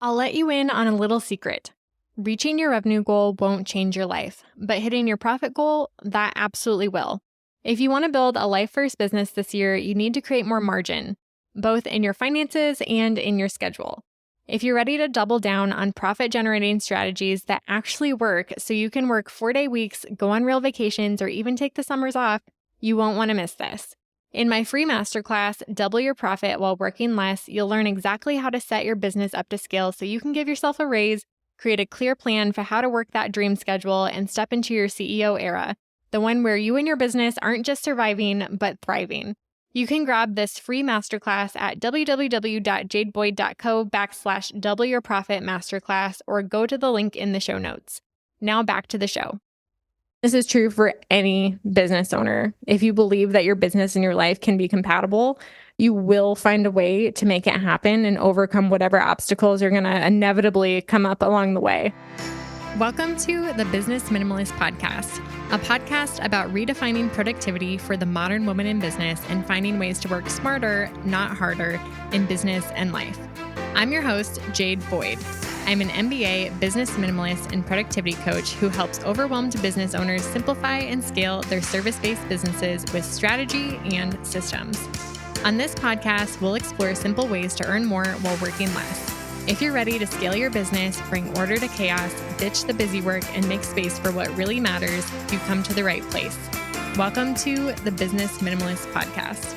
I'll let you in on a little secret. Reaching your revenue goal won't change your life, but hitting your profit goal, that absolutely will. If you want to build a life first business this year, you need to create more margin, both in your finances and in your schedule. If you're ready to double down on profit generating strategies that actually work so you can work 4-day weeks, go on real vacations, or even take the summers off, you won't want to miss this. In my free masterclass, Double Your Profit While Working Less, you'll learn exactly how to set your business up to scale so you can give yourself a raise, create a clear plan for how to work that dream schedule, and step into your CEO era, the one where you and your business aren't just surviving, but thriving. You can grab this free masterclass at www.jadeboyd.co/Double Your Profit Masterclass or go to the link in the show notes. Now back to the show. This is true for any business owner. If you believe that your business and your life can be compatible, you will find a way to make it happen and overcome whatever obstacles are going to inevitably come up along the way. Welcome to the Business Minimalist Podcast, a podcast about redefining productivity for the modern woman in business and finding ways to work smarter, not harder, in business and life. I'm your host, Jade Boyd. I'm an MBA business minimalist and productivity coach who helps overwhelmed business owners simplify and scale their service-based businesses with strategy and systems. On this podcast, we'll explore simple ways to earn more while working less. If you're ready to scale your business, bring order to chaos, ditch the busy work, and make space for what really matters, you've come to the right place. Welcome to the Business Minimalist Podcast.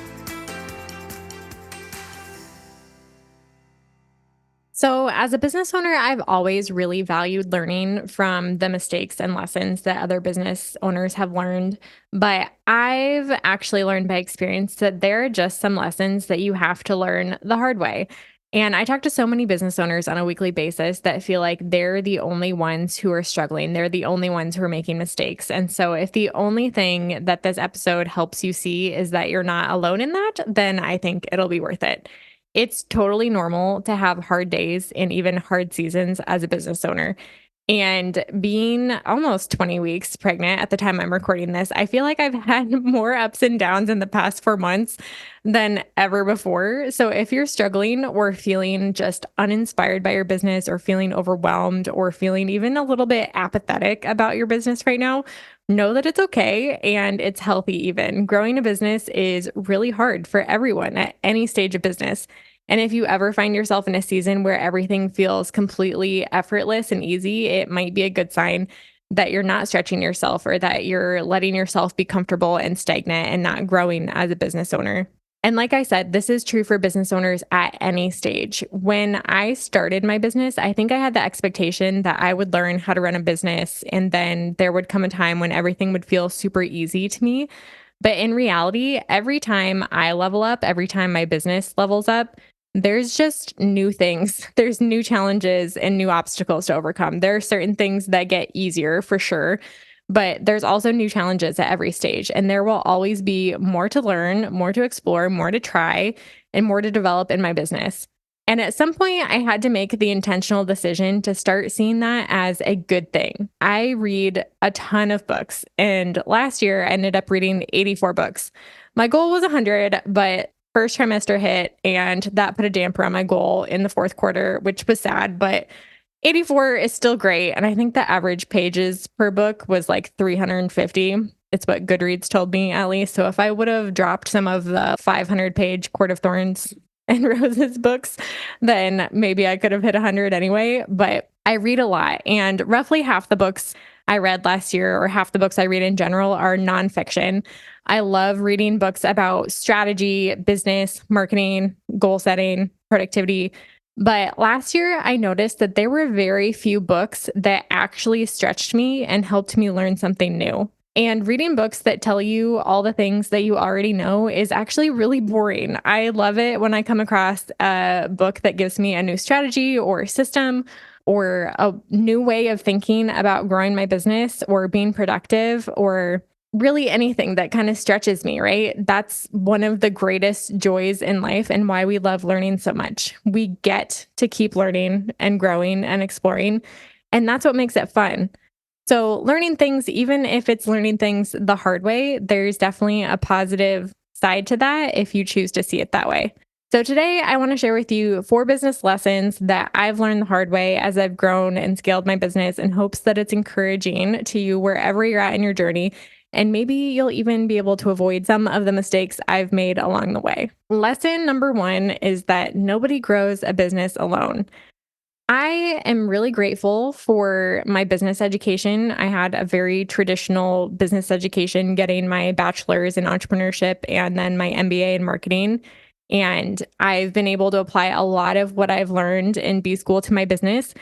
So as a business owner, I've always really valued learning from the mistakes and lessons that other business owners have learned. But I've actually learned by experience that there are just some lessons that you have to learn the hard way. And I talk to so many business owners on a weekly basis that feel like they're the only ones who are struggling. They're the only ones who are making mistakes. And so if the only thing that this episode helps you see is that you're not alone in that, then I think it'll be worth it. It's totally normal to have hard days and even hard seasons as a business owner. And being almost 20 weeks pregnant at the time I'm recording this, I feel like I've had more ups and downs in the past 4 months than ever before. So if you're struggling or feeling just uninspired by your business or feeling overwhelmed or feeling even a little bit apathetic about your business right now, know that it's okay and it's healthy even. Growing a business is really hard for everyone at any stage of business. And if you ever find yourself in a season where everything feels completely effortless and easy, it might be a good sign that you're not stretching yourself or that you're letting yourself be comfortable and stagnant and not growing as a business owner. And like I said, this is true for business owners at any stage. When I started my business, I think I had the expectation that I would learn how to run a business and then there would come a time when everything would feel super easy to me. But in reality, every time I level up, every time my business levels up, there's just new things. There's new challenges and new obstacles to overcome. There are certain things that get easier for sure, but there's also new challenges at every stage. And there will always be more to learn, more to explore, more to try, and more to develop in my business. And at some point, I had to make the intentional decision to start seeing that as a good thing. I read a ton of books, and last year I ended up reading 84 books. My goal was 100, but first trimester hit, and that put a damper on my goal in the fourth quarter, which was sad, but 84 is still great. And I think the average pages per book was like 350. It's what Goodreads told me, at least. So if I would have dropped some of the 500-page Court of Thorns and Roses books, then maybe I could have hit 100 anyway. But I read a lot, and roughly half the books I read last year, or half the books I read in general, are nonfiction. I love reading books about strategy, business, marketing, goal setting, productivity. But last year, I noticed that there were very few books that actually stretched me and helped me learn something new. And reading books that tell you all the things that you already know is actually really boring. I love it when I come across a book that gives me a new strategy or system or a new way of thinking about growing my business or being productive or really anything that kind of stretches me, right? That's one of the greatest joys in life and why we love learning so much. We get to keep learning and growing and exploring, and that's what makes it fun. So learning things, even if it's learning things the hard way, there's definitely a positive side to that if you choose to see it that way. So, today I want to share with you 4 business lessons that I've learned the hard way as I've grown and scaled my business in hopes that it's encouraging to you wherever you're at in your journey. And maybe you'll even be able to avoid some of the mistakes I've made along the way. Lesson number 1 is that nobody grows a business alone. I am really grateful for my business education. I had a very traditional business education, getting my bachelor's in entrepreneurship and then my MBA in marketing. And I've been able to apply a lot of what I've learned in B school to my business.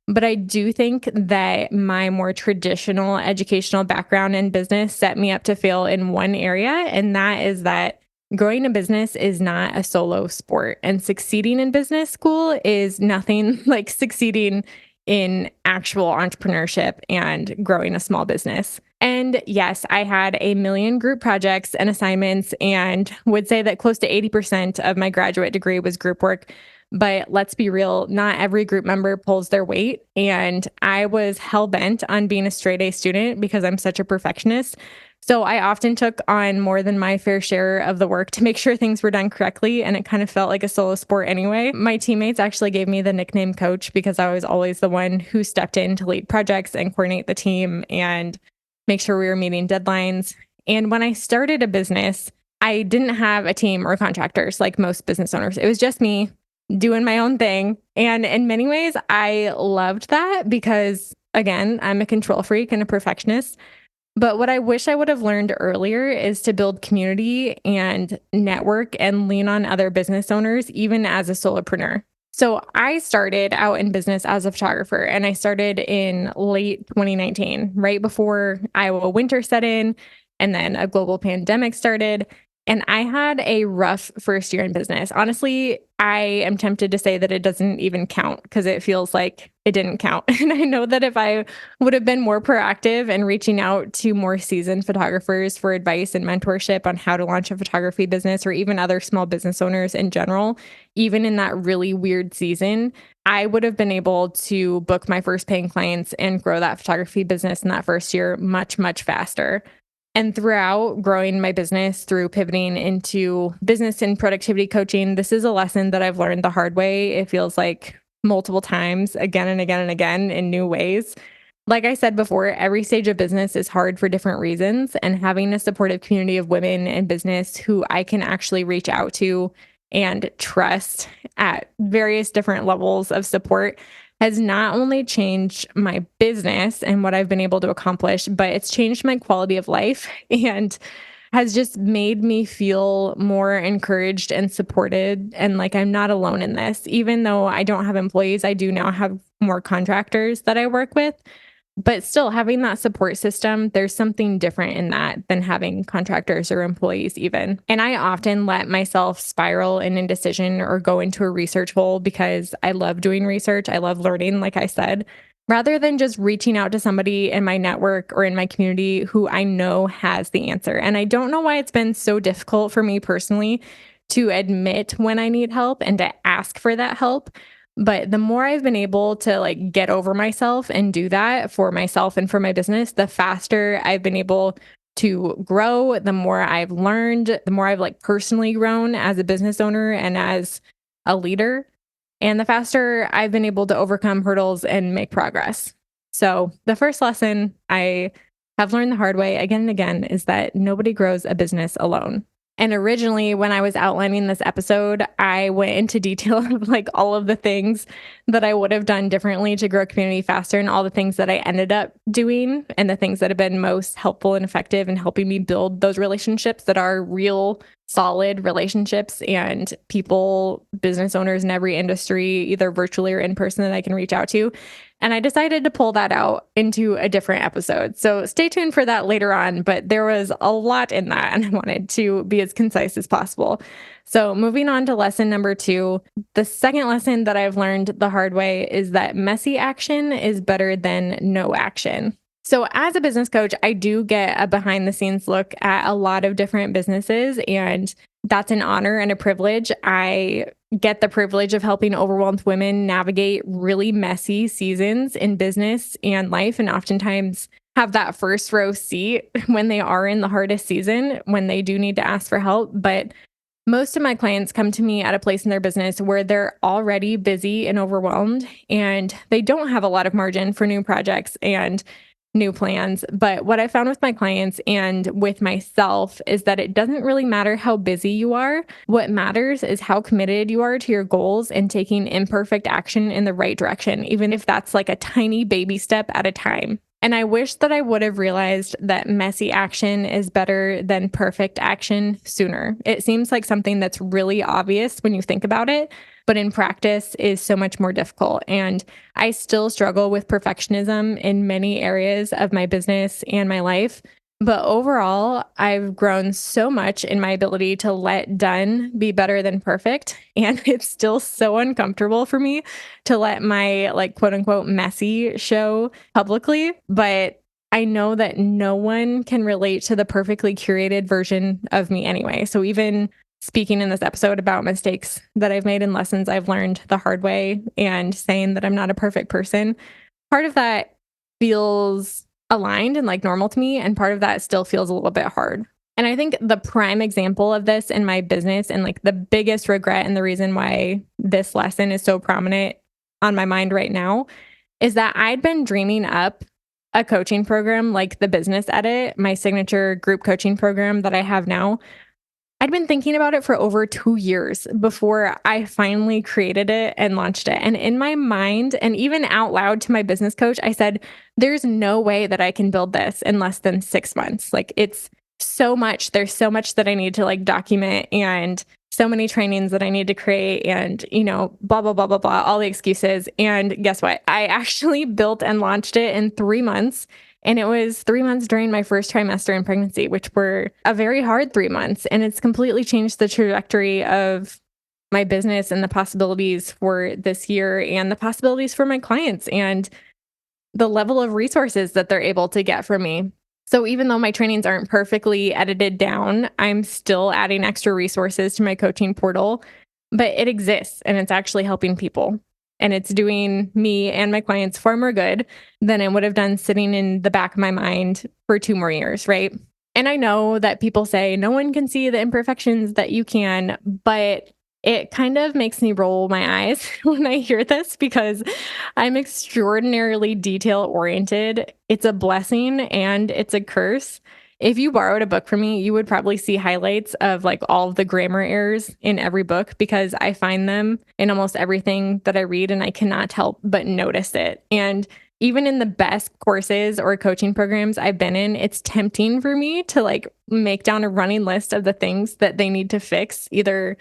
But I do think that my more traditional educational background in business set me up to fail in one area, and that is that growing a business is not a solo sport, and succeeding in business school is nothing like succeeding in actual entrepreneurship and growing a small business. And yes, I had a million group projects and assignments, and would say that close to 80% of my graduate degree was group work. But let's be real, not every group member pulls their weight. And I was hell bent on being a straight A student because I'm such a perfectionist. So I often took on more than my fair share of the work to make sure things were done correctly. And it kind of felt like a solo sport anyway. My teammates actually gave me the nickname coach because I was always the one who stepped in to lead projects and coordinate the team and make sure we were meeting deadlines. And when I started a business, I didn't have a team or contractors like most business owners. It was just me doing my own thing. And in many ways, I loved that because, again, I'm a control freak and a perfectionist. But what I wish I would have learned earlier is to build community and network and lean on other business owners, even as a solopreneur. So I started out in business as a photographer, and I started in late 2019, right before Iowa winter set in, and then a global pandemic started. And I had a rough first year in business. Honestly, I am tempted to say that it doesn't even count because it feels like it didn't count. And I know that if I would have been more proactive and reaching out to more seasoned photographers for advice and mentorship on how to launch a photography business or even other small business owners in general, even in that really weird season, I would have been able to book my first paying clients and grow that photography business in that first year much, much faster. And throughout growing my business through pivoting into business and productivity coaching, this is a lesson that I've learned the hard way. It feels like multiple times, again and again and again in new ways. Like I said before, every stage of business is hard for different reasons. And having a supportive community of women in business who I can actually reach out to and trust at various different levels of support has not only changed my business and what I've been able to accomplish, but it's changed my quality of life and has just made me feel more encouraged and supported. And like I'm not alone in this. Even though I don't have employees, I do now have more contractors that I work with. But still, having that support system, there's something different in that than having contractors or employees, even. And I often let myself spiral in indecision or go into a research hole because I love doing research. I love learning, like I said, rather than just reaching out to somebody in my network or in my community who I know has the answer. And I don't know why it's been so difficult for me personally to admit when I need help and to ask for that help. But the more I've been able to like get over myself and do that for myself and for my business, the faster I've been able to grow, the more I've learned, the more I've like personally grown as a business owner and as a leader, and the faster I've been able to overcome hurdles and make progress. So, the first lesson I have learned the hard way again and again is that nobody grows a business alone. And originally, when I was outlining this episode, I went into detail of like all of the things that I would have done differently to grow a community faster and all the things that I ended up doing and the things that have been most helpful and effective in helping me build those relationships that are real, solid relationships and people, business owners in every industry, either virtually or in person, that I can reach out to. And I decided to pull that out into a different episode. So stay tuned for that later on. But there was a lot in that, and I wanted to be as concise as possible. So moving on to lesson number 2, the second lesson that I've learned the hard way is that messy action is better than no action. So as a business coach, I do get a behind the scenes look at a lot of different businesses, and that's an honor and a privilege. I get the privilege of helping overwhelmed women navigate really messy seasons in business and life, and oftentimes have that first row seat when they are in the hardest season, when they do need to ask for help. But Most of my clients come to me at a place in their business where they're already busy and overwhelmed, and they don't have a lot of margin for new projects and new plans. But what I found with my clients and with myself is that it doesn't really matter how busy you are. What matters is how committed you are to your goals and taking imperfect action in the right direction, even if that's like a tiny baby step at a time. And I wish that I would have realized that messy action is better than perfect action sooner. It seems like something that's really obvious when you think about it, but in practice is so much more difficult. And I still struggle with perfectionism in many areas of my business and my life. But overall, I've grown so much in my ability to let done be better than perfect. And it's still so uncomfortable for me to let my like quote unquote messy show publicly. But I know that no one can relate to the perfectly curated version of me anyway. So even speaking in this episode about mistakes that I've made and lessons I've learned the hard way and saying that I'm not a perfect person, part of that feels aligned and like normal to me. And part of that still feels a little bit hard. And I think the prime example of this in my business and like the biggest regret and the reason why this lesson is so prominent on my mind right now is that I'd been dreaming up a coaching program like the Business Edit, my signature group coaching program that I have now. I'd been thinking about it for over 2 years before I finally created it and launched it. And in my mind, and even out loud to my business coach, I said, there's no way that I can build this in less than 6 months. Like it's so much. There's so much that I need to like document and so many trainings that I need to create and, blah, blah, blah, blah, blah, all the excuses. And guess what? I actually built and launched it in 3 months. And it was 3 months during my first trimester in pregnancy, which were a very hard 3 months. And it's completely changed the trajectory of my business and the possibilities for this year and the possibilities for my clients and the level of resources that they're able to get from me. So even though my trainings aren't perfectly edited down, I'm still adding extra resources to my coaching portal, but it exists and it's actually helping people. And it's doing me and my clients far more good than it would have done sitting in the back of my mind for 2 more years, right? And I know that people say no one can see the imperfections that you can, but it kind of makes me roll my eyes when I hear this because I'm extraordinarily detail oriented. It's a blessing and it's a curse. If you borrowed a book from me, you would probably see highlights of like all of the grammar errors in every book because I find them in almost everything that I read and I cannot help but notice it. And even in the best courses or coaching programs I've been in, it's tempting for me to like make down a running list of the things that they need to fix, either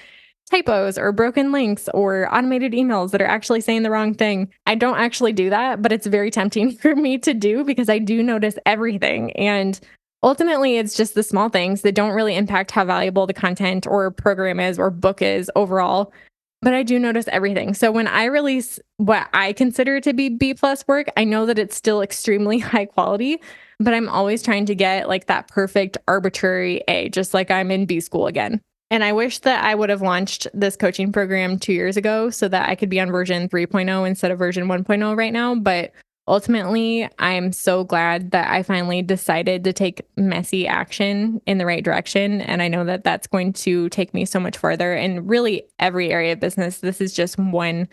typos or broken links or automated emails that are actually saying the wrong thing. I don't actually do that, but it's very tempting for me to do because I do notice everything. And ultimately, it's just the small things that don't really impact how valuable the content or program is or book is overall. But I do notice everything. So when I release what I consider to be B plus work, I know that it's still extremely high quality, but I'm always trying to get like that perfect arbitrary A, just like I'm in B school again. And I wish that I would have launched this coaching program 2 years ago so that I could be on version 3.0 instead of version 1.0 right now. But ultimately, I'm so glad that I finally decided to take messy action in the right direction. And I know that that's going to take me so much farther in really every area of business. This is just one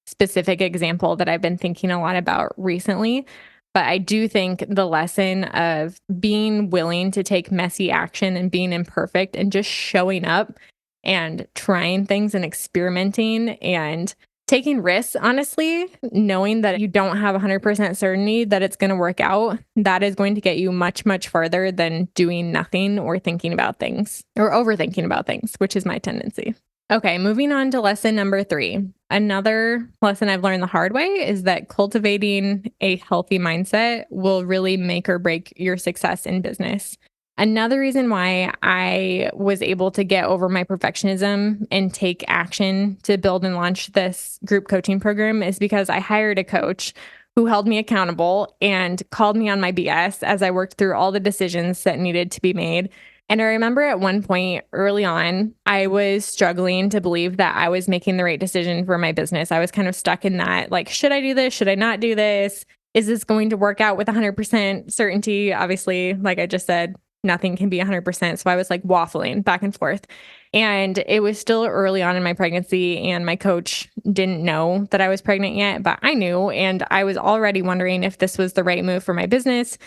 specific example that I've been thinking a lot about recently. But I do think the lesson of being willing to take messy action and being imperfect and just showing up and trying things and experimenting and taking risks, honestly, knowing that you don't have 100% certainty that it's going to work out, that is going to get you much, much farther than doing nothing or thinking about things or overthinking about things, which is my tendency. Okay, moving on to lesson number 3. Another lesson I've learned the hard way is that cultivating a healthy mindset will really make or break your success in business. Another reason why I was able to get over my perfectionism and take action to build and launch this group coaching program is because I hired a coach who held me accountable and called me on my BS as I worked through all the decisions that needed to be made. And I remember at one point early on, I was struggling to believe that I was making the right decision for my business. I was kind of stuck in that, like, should I do this? Should I not do this? Is this going to work out with 100% certainty? Obviously, like I just said, nothing can be 100%. So I was like waffling back and forth. And it was still early on in my pregnancy, and my coach didn't know that I was pregnant yet, but I knew. And I was already wondering if this was the right move for my business,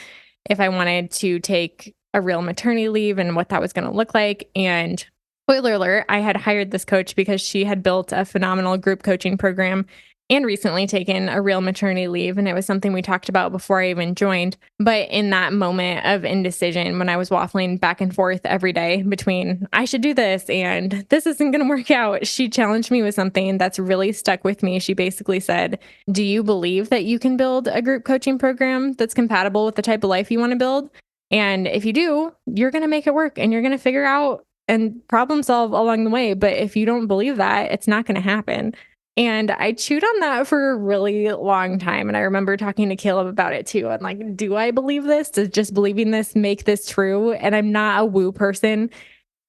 if I wanted to take a real maternity leave and what that was going to look like. And spoiler alert, I had hired this coach because she had built a phenomenal group coaching program and recently taken a real maternity leave. And it was something we talked about before I even joined. But in that moment of indecision, when I was waffling back and forth every day between I should do this and this isn't going to work out, she challenged me with something that's really stuck with me. She basically said, "Do you believe that you can build a group coaching program that's compatible with the type of life you want to build? And if you do, you're going to make it work and you're going to figure out and problem solve along the way. But if you don't believe that, it's not going to happen." And I chewed on that for a really long time. And I remember talking to Caleb about it too. I'm like, do I believe this? Does just believing this make this true? And I'm not a woo person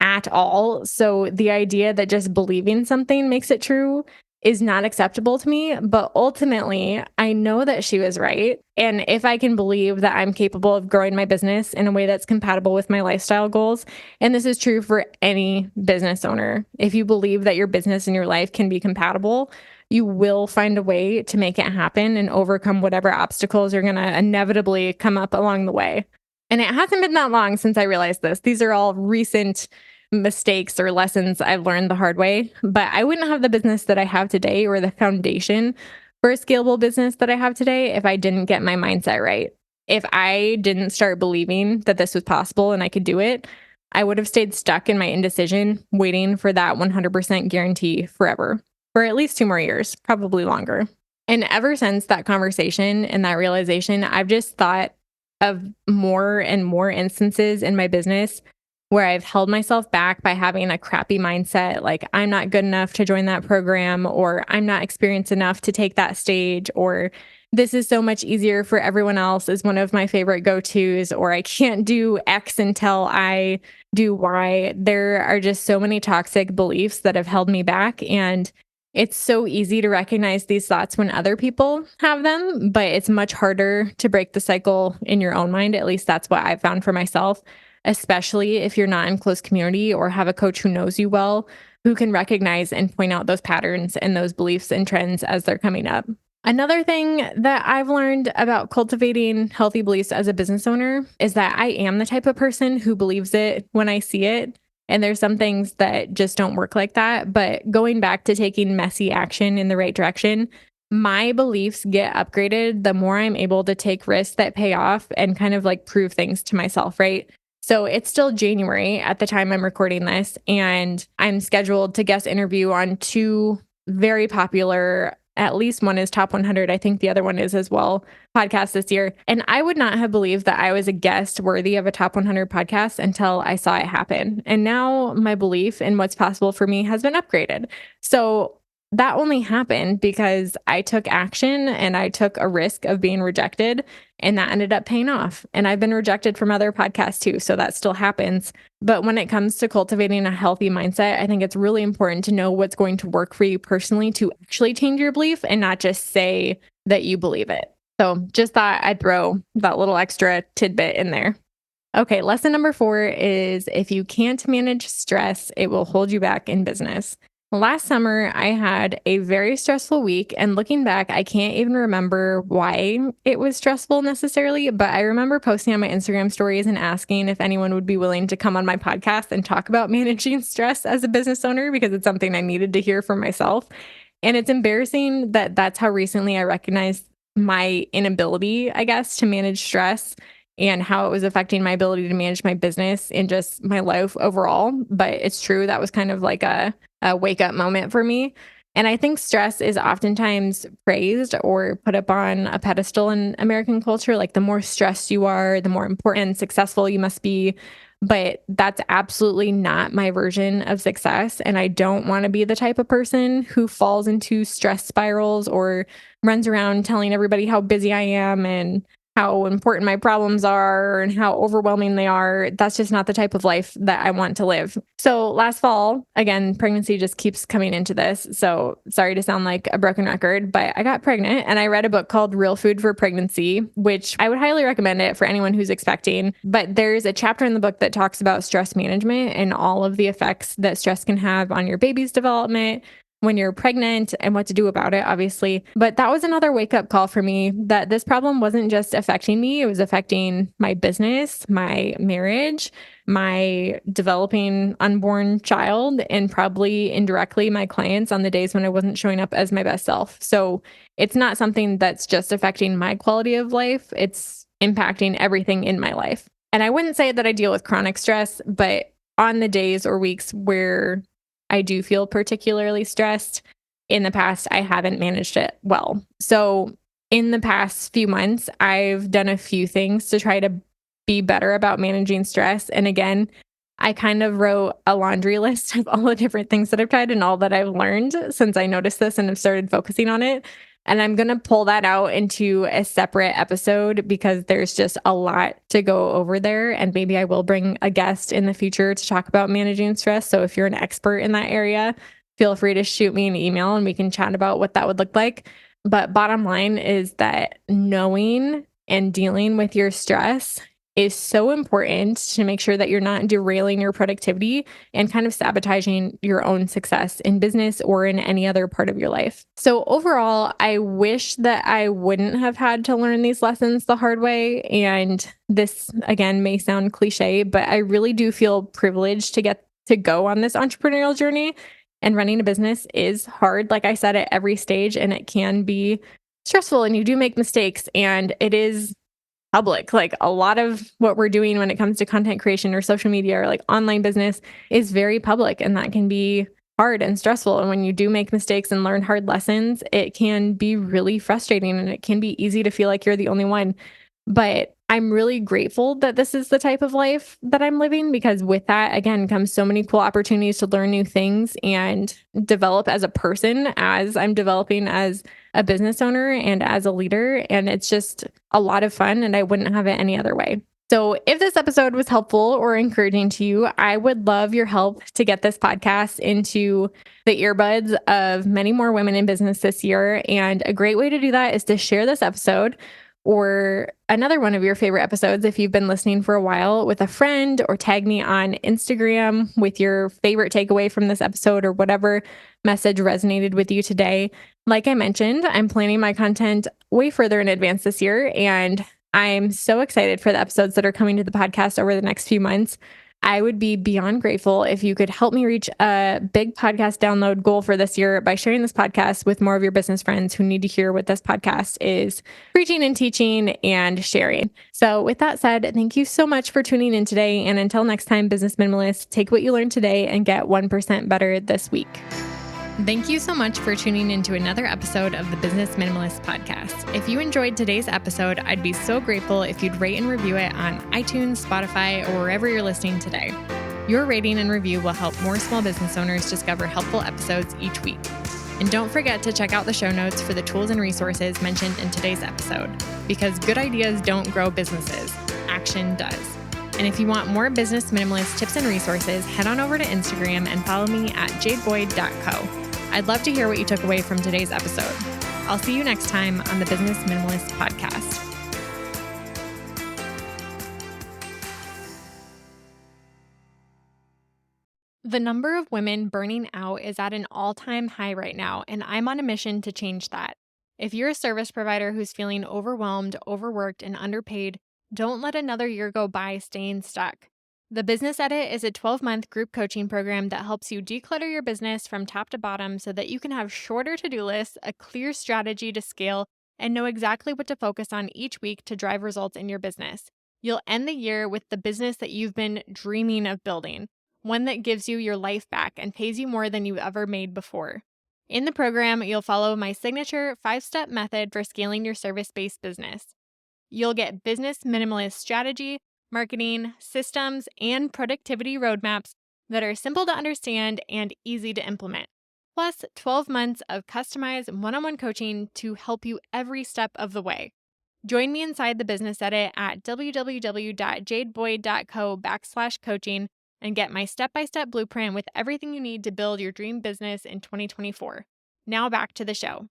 at all. So the idea that just believing something makes it true is not acceptable to me. But ultimately, I know that she was right. And if I can believe that I'm capable of growing my business in a way that's compatible with my lifestyle goals, and this is true for any business owner, if you believe that your business and your life can be compatible, you will find a way to make it happen and overcome whatever obstacles are going to inevitably come up along the way. And it hasn't been that long since I realized this. These are all recent mistakes or lessons I've learned the hard way, but I wouldn't have the business that I have today or the foundation for a scalable business that I have today if I didn't get my mindset right. If I didn't start believing that this was possible and I could do it, I would have stayed stuck in my indecision, waiting for that 100% guarantee forever, for at least 2 more years, probably longer. And ever since that conversation and that realization, I've just thought of more and more instances in my business where I've held myself back by having a crappy mindset, like I'm not good enough to join that program, or I'm not experienced enough to take that stage, or this is so much easier for everyone else is one of my favorite go-tos, or I can't do X until I do Y. There are just so many toxic beliefs that have held me back. And it's so easy to recognize these thoughts when other people have them, but it's much harder to break the cycle in your own mind. At least that's what I've found for myself, especially if you're not in close community or have a coach who knows you well, who can recognize and point out those patterns and those beliefs and trends as they're coming up. Another thing that I've learned about cultivating healthy beliefs as a business owner is that I am the type of person who believes it when I see it. And there's some things that just don't work like that. But going back to taking messy action in the right direction, my beliefs get upgraded the more I'm able to take risks that pay off and kind of like prove things to myself, right? So it's still January at the time I'm recording this, and I'm scheduled to guest interview on 2 very popular, at least one is top 100. I think the other one is as well, podcast this year. And I would not have believed that I was a guest worthy of a top 100 podcast until I saw it happen. And now my belief in what's possible for me has been upgraded. So that only happened because I took action and I took a risk of being rejected, and that ended up paying off. And I've been rejected from other podcasts too, so that still happens. But when it comes to cultivating a healthy mindset, I think it's really important to know what's going to work for you personally to actually change your belief and not just say that you believe it. So just thought I'd throw that little extra tidbit in there. Okay, lesson number 4 is if you can't manage stress, it will hold you back in business. Last summer, I had a very stressful week, and looking back, I can't even remember why it was stressful necessarily, but I remember posting on my Instagram stories and asking if anyone would be willing to come on my podcast and talk about managing stress as a business owner because it's something I needed to hear for myself. And it's embarrassing that that's how recently I recognized my inability, I guess, to manage stress and how it was affecting my ability to manage my business and just my life overall. But it's true, that was kind of like a wake up moment for me. And I think stress is oftentimes praised or put up on a pedestal in American culture. Like the more stressed you are, the more important and successful you must be. But that's absolutely not my version of success. And I don't want to be the type of person who falls into stress spirals or runs around telling everybody how busy I am and how important my problems are and how overwhelming they are. That's just not the type of life that I want to live. So last fall, again, pregnancy just keeps coming into this. So sorry to sound like a broken record, but I got pregnant and I read a book called Real Food for Pregnancy, which I would highly recommend it for anyone who's expecting. But there's a chapter in the book that talks about stress management and all of the effects that stress can have on your baby's development, when you're pregnant, and what to do about it, obviously. But that was another wake up call for me that this problem wasn't just affecting me, it was affecting my business, my marriage, my developing unborn child, and probably indirectly my clients on the days when I wasn't showing up as my best self. So it's not something that's just affecting my quality of life, it's impacting everything in my life. And I wouldn't say that I deal with chronic stress, but on the days or weeks where I do feel particularly stressed, in the past, I haven't managed it well. So, in the past few months, I've done a few things to try to be better about managing stress. And again, I kind of wrote a laundry list of all the different things that I've tried and all that I've learned since I noticed this and have started focusing on it. And I'm going to pull that out into a separate episode because there's just a lot to go over there. And maybe I will bring a guest in the future to talk about managing stress. So if you're an expert in that area, feel free to shoot me an email and we can chat about what that would look like. But bottom line is that knowing and dealing with your stress is so important to make sure that you're not derailing your productivity and kind of sabotaging your own success in business or in any other part of your life. So overall, I wish that I wouldn't have had to learn these lessons the hard way. And this, again, may sound cliche, but I really do feel privileged to get to go on this entrepreneurial journey. And running a business is hard, like I said, at every stage, and it can be stressful and you do make mistakes, and it is public. Like a lot of what we're doing when it comes to content creation or social media or like online business is very public, and that can be hard and stressful. And when you do make mistakes and learn hard lessons, it can be really frustrating and it can be easy to feel like you're the only one. But I'm really grateful that this is the type of life that I'm living, because with that, again, comes so many cool opportunities to learn new things and develop as a person as I'm developing as a business owner and as a leader. And it's just a lot of fun, and I wouldn't have it any other way. So if this episode was helpful or encouraging to you, I would love your help to get this podcast into the earbuds of many more women in business this year. And a great way to do that is to share this episode or another one of your favorite episodes if you've been listening for a while with a friend, or tag me on Instagram with your favorite takeaway from this episode or whatever message resonated with you today. Like I mentioned, I'm planning my content way further in advance this year, and I'm so excited for the episodes that are coming to the podcast over the next few months. I would be beyond grateful if you could help me reach a big podcast download goal for this year by sharing this podcast with more of your business friends who need to hear what this podcast is preaching and teaching and sharing. So with that said, thank you so much for tuning in today. And until next time, Business Minimalists, take what you learned today and get 1% better this week. Thank you so much for tuning into another episode of the Business Minimalist Podcast. If you enjoyed today's episode, I'd be so grateful if you'd rate and review it on iTunes, Spotify, or wherever you're listening today. Your rating and review will help more small business owners discover helpful episodes each week. And don't forget to check out the show notes for the tools and resources mentioned in today's episode, because good ideas don't grow businesses, action does. And if you want more business minimalist tips and resources, head on over to Instagram and follow me at jadeboyd.co. I'd love to hear what you took away from today's episode. I'll see you next time on the Business Minimalist Podcast. The number of women burning out is at an all-time high right now, and I'm on a mission to change that. If you're a service provider who's feeling overwhelmed, overworked, and underpaid, don't let another year go by staying stuck. The Business Edit is a 12-month group coaching program that helps you declutter your business from top to bottom so that you can have shorter to-do lists, a clear strategy to scale, and know exactly what to focus on each week to drive results in your business. You'll end the year with the business that you've been dreaming of building, one that gives you your life back and pays you more than you ever made before. In the program, you'll follow my signature 5-step method for scaling your service-based business. You'll get business minimalist strategy, marketing, systems, and productivity roadmaps that are simple to understand and easy to implement. Plus, 12 months of customized one-on-one coaching to help you every step of the way. Join me inside the Business Edit at www.jadeboyd.co/coaching and get my step-by-step blueprint with everything you need to build your dream business in 2024. Now back to the show.